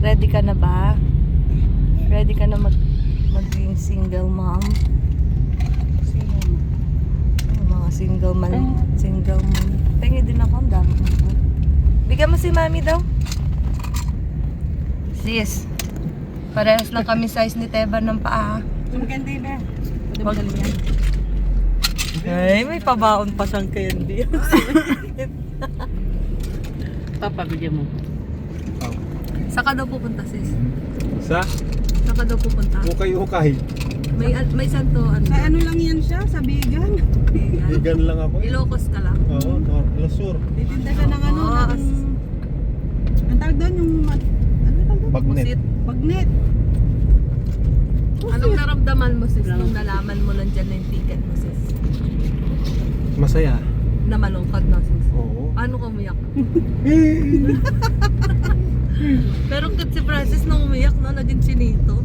Ready ka na ba? Ready ka na maging single mom? Mga single mom. Pengi din ako, ang dami. Bigyan mo si mami daw. Sis, parehas lang kami size ni Teban ng paa. Maganda yun ba? Pwede mo galing yan. Ay, may pabaon pa siyang candy. Papabigyan mo. Saka daw pupunta, sis? Sa Saka daw pupunta. ukay-ukay. May santo, ano? Sa ano lang yan siya? Sa Bigan. Vegan lang ako. Ilocos ka lang. Oo, Lasur. Titinda siya ng ano, Oh, ng... Ang tawag doon, yung... Ano tawag doon? Bagnet. Pusit. Bagnet. Anong naramdaman mo, sis, nung nalaman mo nandyan na yung ticket mo, sis? Masaya. Na malungkot na, sis? Oo. Paano ka umiyak? Pero kit si Francis nung umiyak, no, naging chinito.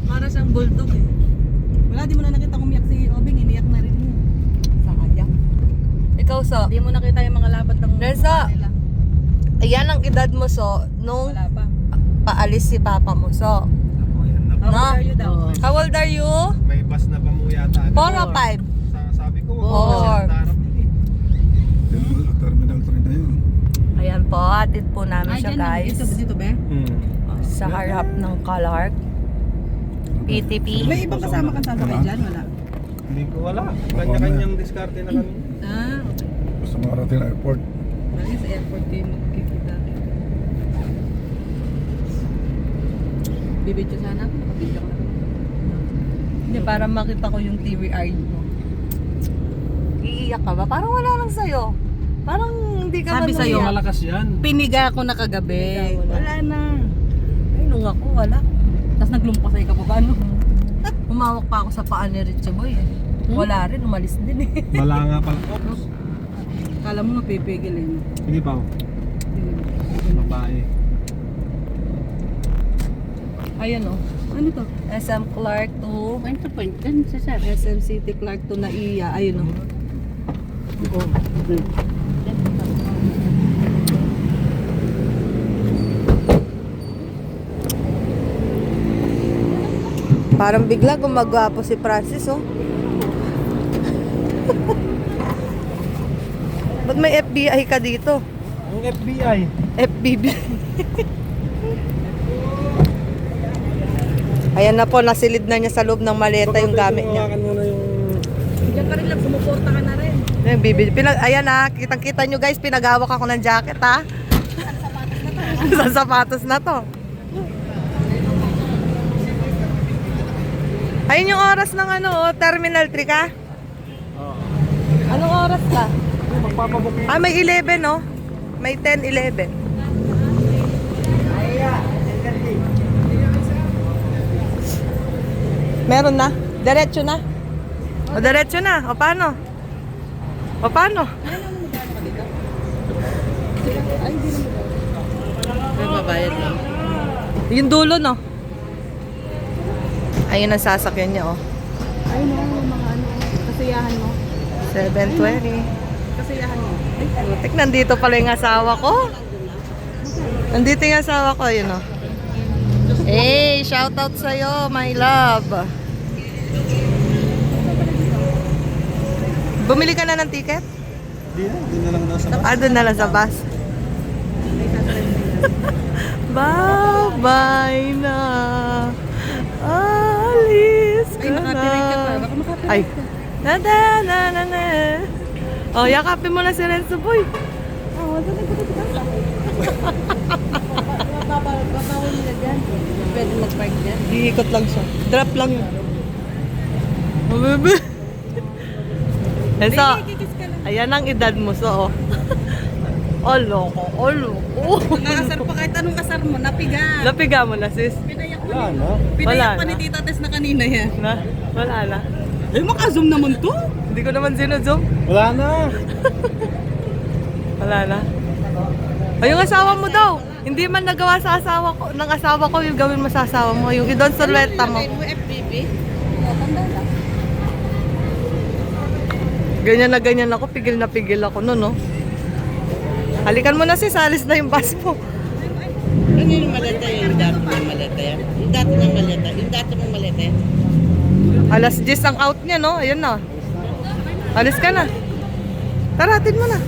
Para siyang bulldog eh. Wala, di mo na nakita umiyak si Obing, iniyak na rin yun. Sayang. Ikaw, so? Di mo nakita yung mga lapat ng Reza, nila. ayan ang edad mo, so, nung Wala pa. paalis si papa mo, so. How No? old are you daw? How old are you? May bus na pa mo yata. 4 or 5? Sabi ko, Four. darap din eh. Terminal 3 na yun. Ayan po, atid po namin siya, dyan lang. guys. Dito ba? Sa harap ng Calark. PTP. May ibang kasama kang sasakay dyan? Wala. Hindi ko wala. Kanya-kanyang diskarte na kami. Ah, okay. Basta makarating na airport. Bali sa airport kayo magkikita. Bibidyo sana ako, nakabidyo ko na. Hindi, para makita ko yung TVR mo. Iiyak ka ba? Parang wala lang sa'yo. Parang hindi ka Sabi man sa'yo, umiyak. Malakas yan. Piniga ako na kagabi. Piniga mo na. Wala na. Ay, nung ako, wala. Tapos naglumpasay ka pa ba? Ano? Humawak pa ako sa paa ni Richie Boy eh. Wala rin, umalis din eh. Wala nga pala. Oops. Kala mo mapipigil eh. Hindi pa. Babae. Ayun oh. Ano to? SM Clark to Point to point. Ganun sa sir. SM City Clark to Naiya. Ayun oh. Parang bigla gumagwapo si Francis oh. Ba't may FBI ka dito? Ang FBI. FBB. Ayan na po, nasilid na niya sa loob ng maleta yung gamit niya. Hawakan mo na yung... Diyan ka rin lang, sumuporta ka na rin. Ayan na, kitang-kita nyo guys, pinagawak ako ng jacket ha. Sa sapatos na to. Ayun yung oras ng ano, Terminal 3 ka? Anong oras ka? Magpapabok. Ah, may 11 no? May 10, 11. Meron na? Diretso na? O diretso na? O paano? O paano? May babayad lang. Yung dulo no? Ayun ang sasakyan niya oh. Ayun o, mga ano, kasiyahan mo. 720. Kasiyahan mo. Butik, nandito pala yung asawa ko. Nandito yung asawa ko, yun o. Hey, shout out sa'yo, my love. Bumili ka na ng ticket? Hindi na lang daw sa Ah, doon na lang sa bus. Bye-bye na. Alis Ay, ka makapirin ka pa. na. Baka makapirin Ay. ka. Na. Oh, yakapin mo na si Renzo Boy. Oo, doon nagpapagkita. Babawal nila dyan. Pwede mag-park dyan. Iikot lang siya. Drop lang yun. Oh, bebe. Renzo, Kikis ka lang. ayan ang edad mo, so. Olo ko. Nakasar pa kahit anong asar mo, napiga. Napiga mo na, sis. Pinayak pa Wala ni, na. pinayak Wala pa na. ni Tita Tess na kanina yan. Na? Wala na. Eh, maka-zoom naman to. Hindi ko naman sinodzoom. Wala na. Wala na. O yung asawa mo daw. Hindi man nagawa sa asawa ko. Ng asawa ko yung gawin mo sa asawa mo. Yung idon solweta mo. FBB? Ganyan na ako. Pigil na pigil ako nun, no? Halikan mo na sis. Alis na yung bus mo. Ano yung maleta yung dati ng maleta yan? Yung dati ng maleta. Yung dati mong maleta yan. Alas 10 ang out niya, no? Ayun na. Alis ka na. Tara, hatid mo na.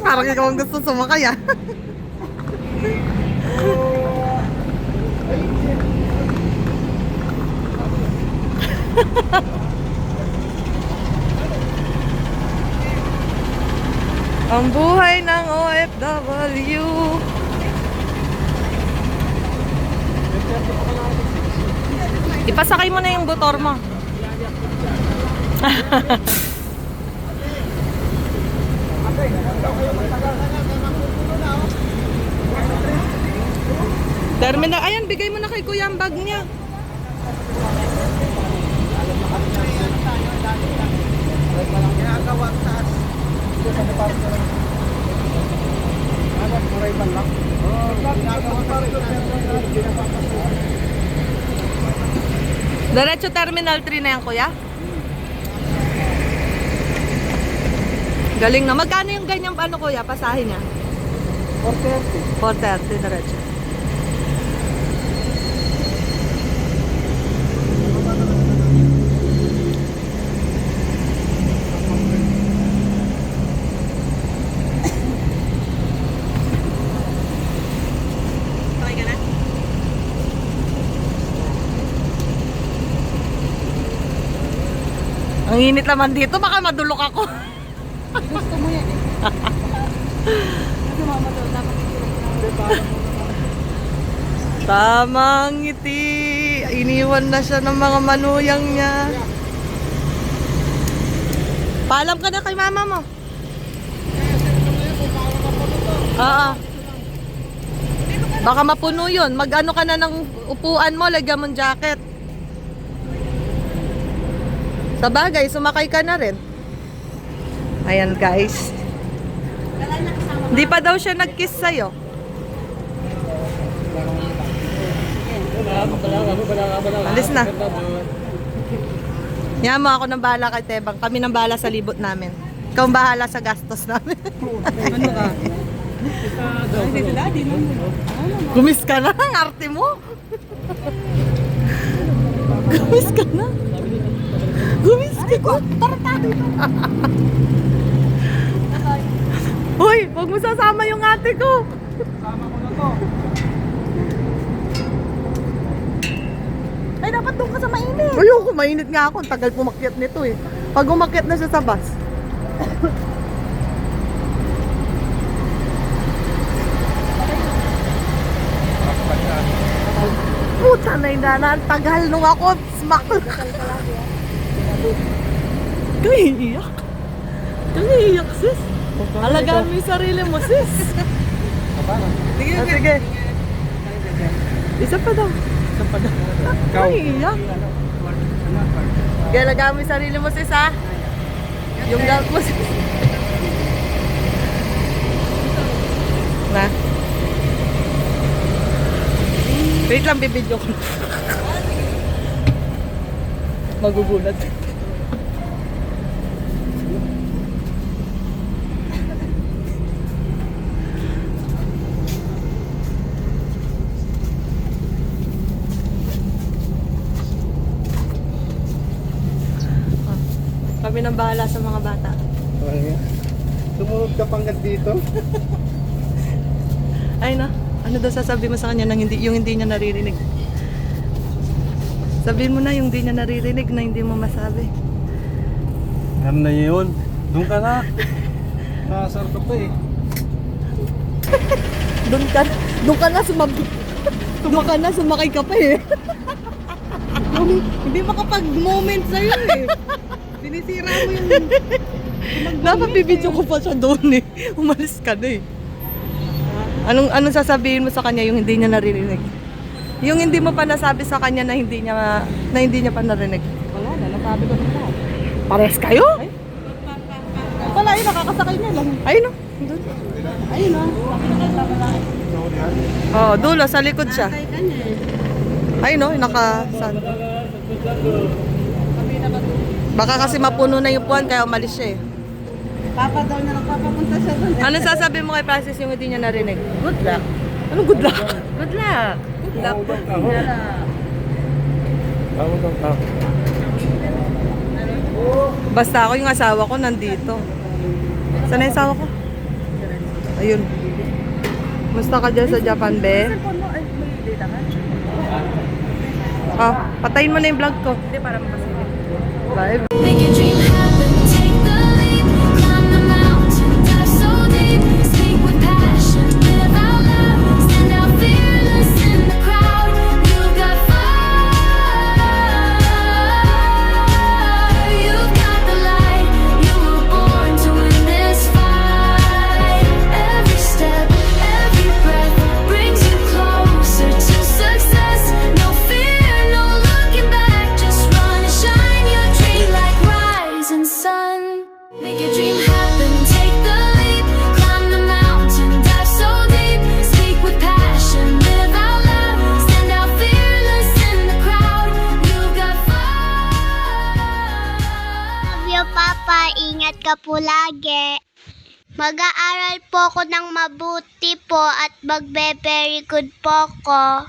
Parang ikaw ang gusto sumakay, ah. Ang buhay ng OFW. Ipasakay mo na yung motor mo. Terminal, ayan, bigay mo na kay kuya ang bag niya. Diretso Terminal 3 na yan, kuya? Galing na. Magkano yung ganyang ano, kuya? Pasahin niya? 430. 430, diretso. Ang init naman dito, baka madulok ako. Gusto mo yan eh. Kasi mama daw, dapat Tamang ngiti. Iniwan na siya ng mga manuyang niya. Paalam ka na kay mama mo. Oo. Baka mapuno yun. Mag-ano ka na ng upuan mo, lagyan mong jacket. Sa bagay, sumakay ka na rin. Ayan guys. Hindi pa daw siya nag-kiss sa'yo. Alis na. Yan mo, ako nang bahala kay Tebang. Kami nang bahala sa libot namin. Ikaw ang bahala sa gastos namin. ano ka? Ay, dito daddy mo. Gumis ka na, ang arte mo. Gumis ka na. Gumis ka na. Tartado ito. Hoy, huwag mo sasama yung ate ko. Sama ko na to. Ay, dapat doon ka sa mainit. Ayoko, mainit nga ako. Ang tagal pumakyat nito eh. Pag umakyat na siya sa bus. Puta na inana. Ang tagal nung ako. Smack. Kaiiyak. Kaiiyak sis. Alagaan mo yung sarili mo sis. Sige. Isa pa daw. Kaiiyak. Kaya alagaan mo yung sarili mo sis ha. Yung gout mo sis. Na. Wait lang, bibidyo ko. Magugulat. Kami nang bahala sa mga bata. Sumunod ka pang dito. Ay na, ano daw sasabi mo sa kanya nang yung hindi niya naririnig? Sabihin mo na yung hindi niya naririnig na hindi mo masabi. Yan na yun. Doon ka na. Nakasar ka pa eh. Doon ka na sumakay ka pa eh. Hindi makapag-moment sa'yo eh. Sinisira mo yung... Dapat bibidyo ko pa siya doon eh. Umalis ka na eh. Anong sasabihin mo sa kanya yung hindi niya naririnig? Yung hindi mo pa nasabi sa kanya na hindi niya pa narinig. Wala na, nasabi ko na lahat. Pares kayo? Wala yun, nakakasakay niya lang. Ayun no. Doon. Ayun o. Oh, dulo sa likod siya. Nakakay ka niya eh. Ayun no, naka-sun. Baka kasi mapuno na yung puwan kaya umalis siya eh. Papa daw na nagpapapunta siya doon. Ano sasabi mo kay Francis yung hindi niya narinig? Good luck. Anong good luck? Good luck. Good luck. Tawag ang tao. Basta ako yung asawa ko nandito. Saan na yung asawa ko? Ayun. Musta ka dyan sa Japan, be? Cellphone mo, ay may data ka? Ah, patayin mo na yung vlog ko. Hindi, para makasilip. Bye. Make your dream happen, take the leap, climb the mountain, dive so deep, speak with passion, live out loud, stand out fearless in the crowd. You've got fire, you've got the light, you were born to win this fight. Every step, every breath brings you closer to success. No fear, no looking back, just run and shine your dream like rising sun. Make your dream happen, take the leap, climb the mountain, dive so deep, speak with passion, live out loud, stand out fearless in the crowd. You've got fire. Love you, Papa. Ingat ka po lagi. Mag-aaral po ako ng mabuti po at magbe-very good po ko.